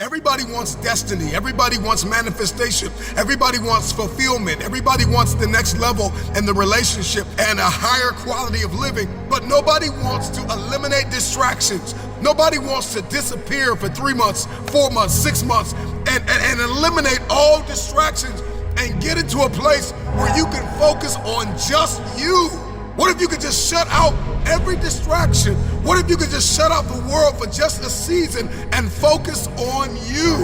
Everybody wants destiny. Everybody wants manifestation. Everybody wants fulfillment. Everybody wants the next level in the relationship and a higher quality of living. But nobody wants to eliminate distractions. Nobody wants to disappear for 3 months, 4 months, 6 months and eliminate all distractions and get into a place where you can focus on just you. What if you could just shut out every distraction? What if you could just shut out the world for just a season and focus on you?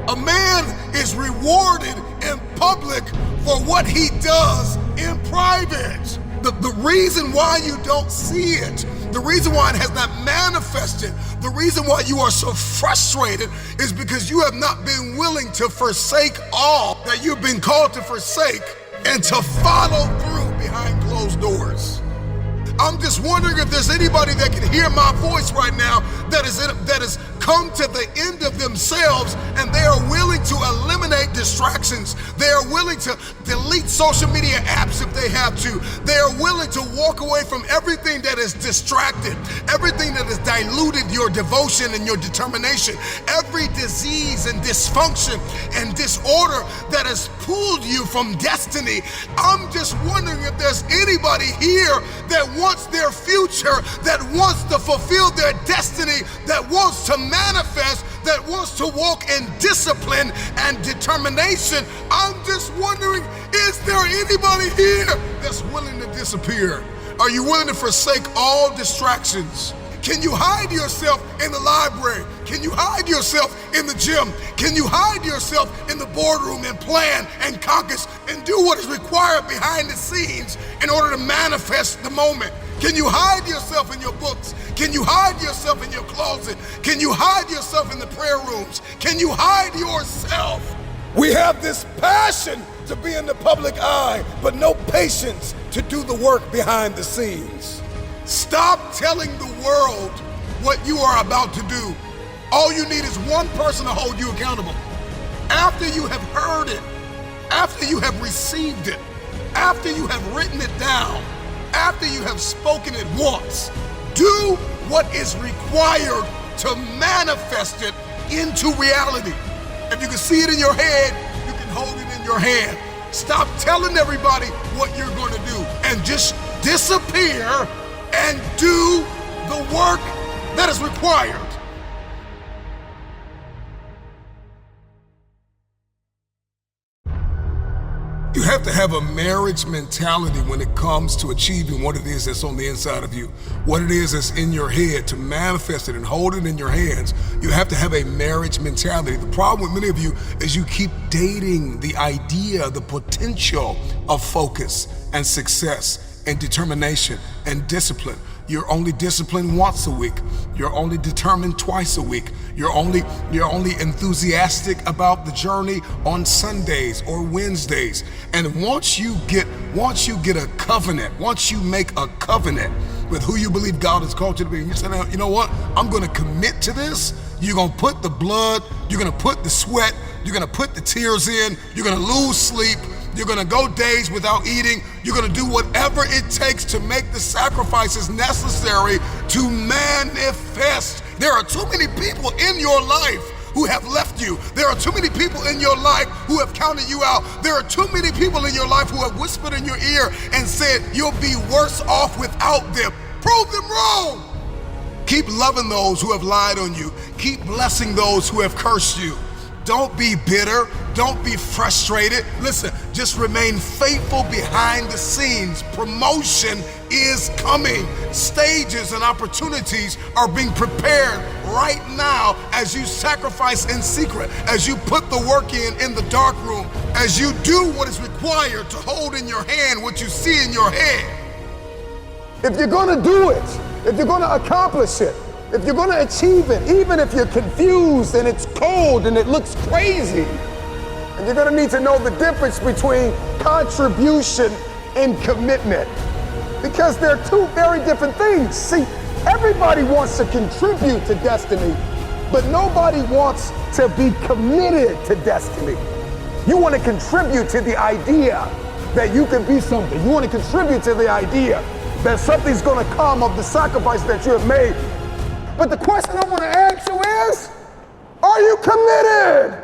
A man is rewarded in public for what he does in private. The reason why you don't see it, the reason why it has not manifested, the reason why you are so frustrated is because you have not been willing to forsake all that you've been called to forsake and to follow through behind closed doors. I'm just wondering if there's anybody that can hear my voice right now that has come to the end of themselves and they are willing to eliminate distractions. They are willing to delete social media apps if they have to. They are willing to walk away from everything that is distracted, everything that has diluted your devotion and your determination, every disease and dysfunction and disorder that has pulled you from destiny. I'm just wondering if there's anybody here that wants their future, that wants to fulfill their destiny, that wants to manifest, that wants to walk in discipline and determination. I'm just wondering, is there anybody here that's willing to disappear? Are you willing to forsake all distractions? Can you hide yourself in the library? Can you hide yourself in the gym? Can you hide yourself in the boardroom and plan and caucus and do what is required behind the scenes in order to manifest the moment? Can you hide yourself in your books? Can you hide yourself in your closet? Can you hide yourself in the prayer rooms? Can you hide yourself? We have this passion to be in the public eye, but no patience to do the work behind the scenes. Stop telling the world what you are about to do. All you need is one person to hold you accountable. After you have heard it, after you have received it, after you have written it down, after you have spoken it once, do what is required to manifest it into reality. If you can see it in your head, you can hold it in your hand. Stop telling everybody what you're going to do and just disappear and do the work that is required. You have to have a marriage mentality when it comes to achieving what it is that's on the inside of you, what it is that's in your head, to manifest it and hold it in your hands. You have to have a marriage mentality. The problem with many of you is you keep dating the idea, the potential of focus and success and determination and discipline. You're only disciplined once a week. You're only determined twice a week. You're only enthusiastic about the journey on Sundays or Wednesdays. And once you get a covenant, once you make a covenant with who you believe God has called you to be, and you say, you know what? I'm going to commit to this. You're going to put the blood, you're going to put the sweat, you're going to put the tears in, you're going to lose sleep. You're gonna go days without eating. You're gonna do whatever it takes to make the sacrifices necessary to manifest. There are too many people in your life who have left you. There are too many people in your life who have counted you out. There are too many people in your life who have whispered in your ear and said, you'll be worse off without them. Prove them wrong. Keep loving those who have lied on you. Keep blessing those who have cursed you. Don't be bitter. Don't be frustrated. Listen, just remain faithful behind the scenes. Promotion is coming. Stages and opportunities are being prepared right now as you sacrifice in secret, as you put the work in the dark room, as you do what is required to hold in your hand what you see in your head. If you're gonna do it, if you're gonna accomplish it, if you're going to achieve it, even if you're confused and it's cold and it looks crazy, and you're going to need to know the difference between contribution and commitment, because they're two very different things. See, everybody wants to contribute to destiny, but nobody wants to be committed to destiny. You want to contribute to the idea that you can be something. You want to contribute to the idea that something's going to come of the sacrifice that you have made. But the question I want to ask you is, are Are you committed?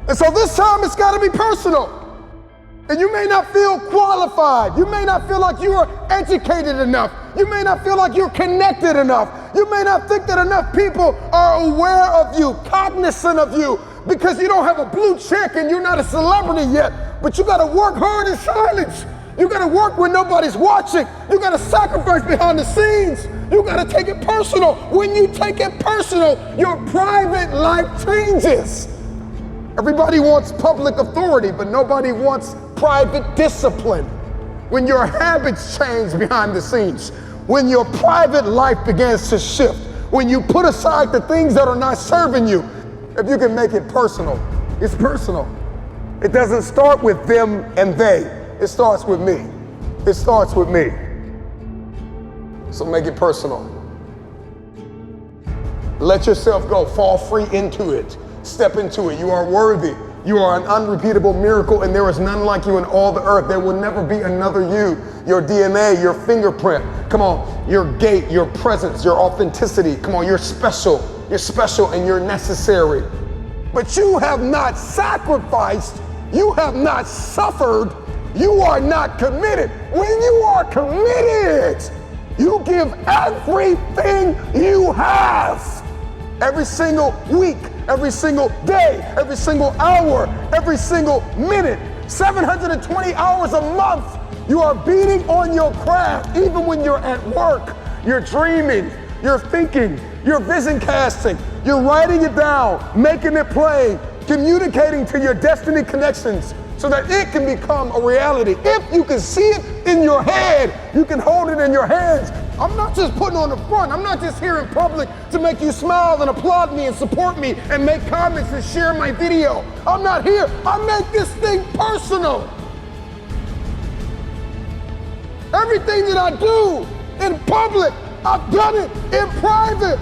And so this time it's got to be personal. And you may not feel qualified. You may not feel like you are educated enough. You may not feel like you're connected enough. You may not think that enough people are aware of you, cognizant of you, because you don't have a blue check and you're not a celebrity yet. But you got to work hard in silence. You got to work when nobody's watching. You got to sacrifice behind the scenes. You got to take it personal. When you take it personal, your private life changes. Everybody wants public authority, but nobody wants private discipline. When your habits change behind the scenes, when your private life begins to shift, when you put aside the things that are not serving you, if you can make it personal, it's personal. It doesn't start with them and they. It starts with me. It starts with me. So make it personal. Let yourself go. Fall free into it. Step into it. You are worthy. You are an unrepeatable miracle, and there is none like you in all the earth. There will never be another you. Your DNA, your fingerprint. Come on, your gait, your presence, your authenticity. Come on, you're special. You're special and you're necessary. But you have not sacrificed. You have not suffered. You are not committed. When you are committed, you give everything you have. Every single week, every single day, every single hour, every single minute, 720 hours a month, you are beating on your craft. Even when you're at work, you're dreaming, you're thinking, you're vision casting, you're writing it down, making it plain, communicating to your destiny connections so that it can become a reality. If you can see it in your head, you can hold it in your hands. I'm not just putting on the front. I'm not just here in public to make you smile and applaud me and support me and make comments and share my video. I'm not here. I make this thing personal. Everything that I do in public, I've done it in private.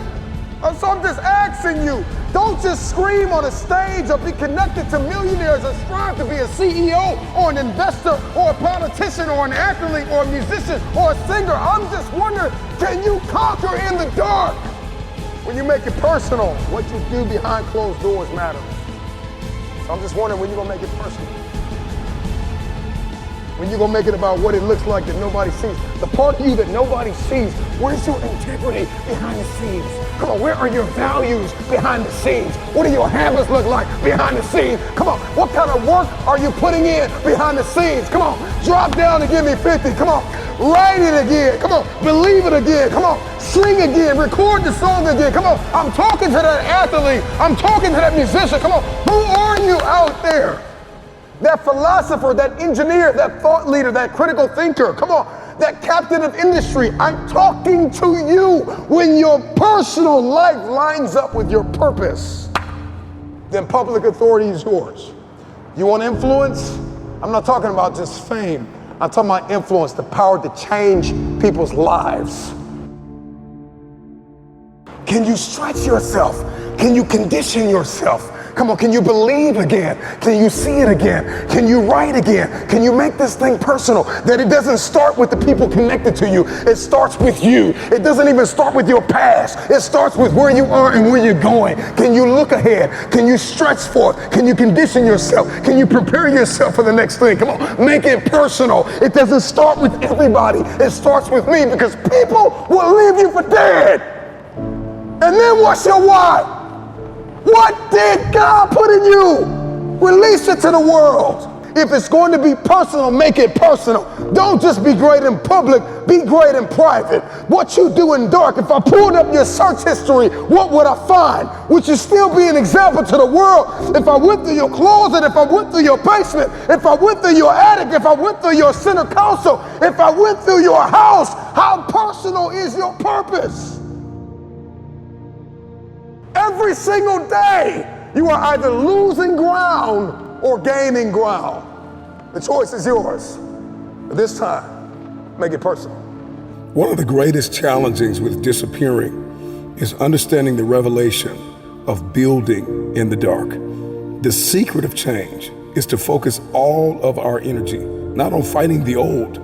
So I'm just asking you, don't just scream on a stage or be connected to millionaires or strive to be a CEO or an investor or a politician or an athlete or a musician or a singer. I'm just wondering, can you conquer in the dark? When you make it personal, what you do behind closed doors matters. So I'm just wondering when you're gonna make it personal. When you're gonna make it about what it looks like that nobody sees. The part of you that nobody sees. Where's your integrity behind the scenes? Come on, where are your values behind the scenes? What do your habits look like behind the scenes? Come on, what kind of work are you putting in behind the scenes? Come on, drop down and give me 50. Come on, write it again. Come on, believe it again. Come on, sing again, record the song again. Come on, I'm talking to that athlete. I'm talking to that musician. Come on, who are you out there? That philosopher, that engineer, that thought leader, that critical thinker, come on, that captain of industry. I'm talking to you. When your personal life lines up with your purpose, then public authority is yours. You want influence? I'm not talking about just fame. I'm talking about influence, the power to change people's lives. Can you stretch yourself? Can you condition yourself? Come on, can you believe again? Can you see it again? Can you write again? Can you make this thing personal? That it doesn't start with the people connected to you. It starts with you. It doesn't even start with your past. It starts with where you are and where you're going. Can you look ahead? Can you stretch forth? Can you condition yourself? Can you prepare yourself for the next thing? Come on, make it personal. It doesn't start with everybody. It starts with me, because people will leave you for dead. And then what's your why? What did God put in you? Release it to the world. If it's going to be personal, make it personal. Don't just be great in public, be great in private. What you do in dark, if I pulled up your search history, what would I find? Would you still be an example to the world? If I went through your closet, if I went through your basement, if I went through your attic, if I went through your center console, if I went through your house, how personal is your purpose? Every single day, you are either losing ground or gaining ground. The choice is yours. But this time, make it personal. One of the greatest challenges with disappearing is understanding the revelation of building in the dark. The secret of change is to focus all of our energy, not on fighting the old,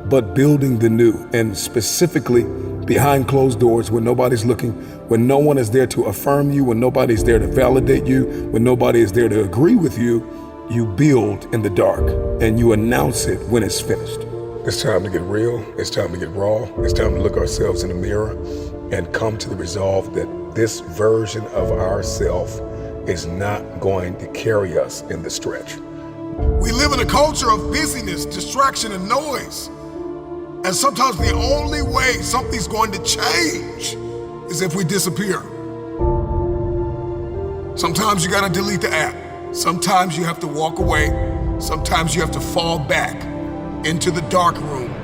but building the new, and specifically behind closed doors, when nobody's looking, when no one is there to affirm you, when nobody's there to validate you, when nobody is there to agree with you, you build in the dark and you announce it when it's finished. It's time to get real. It's time to get raw. It's time to look ourselves in the mirror and come to the resolve that this version of ourself is not going to carry us in the stretch. We live in a culture of busyness, distraction, and noise. And sometimes the only way something's going to change is if we disappear. Sometimes you gotta delete the app. Sometimes you have to walk away. Sometimes you have to fall back into the dark room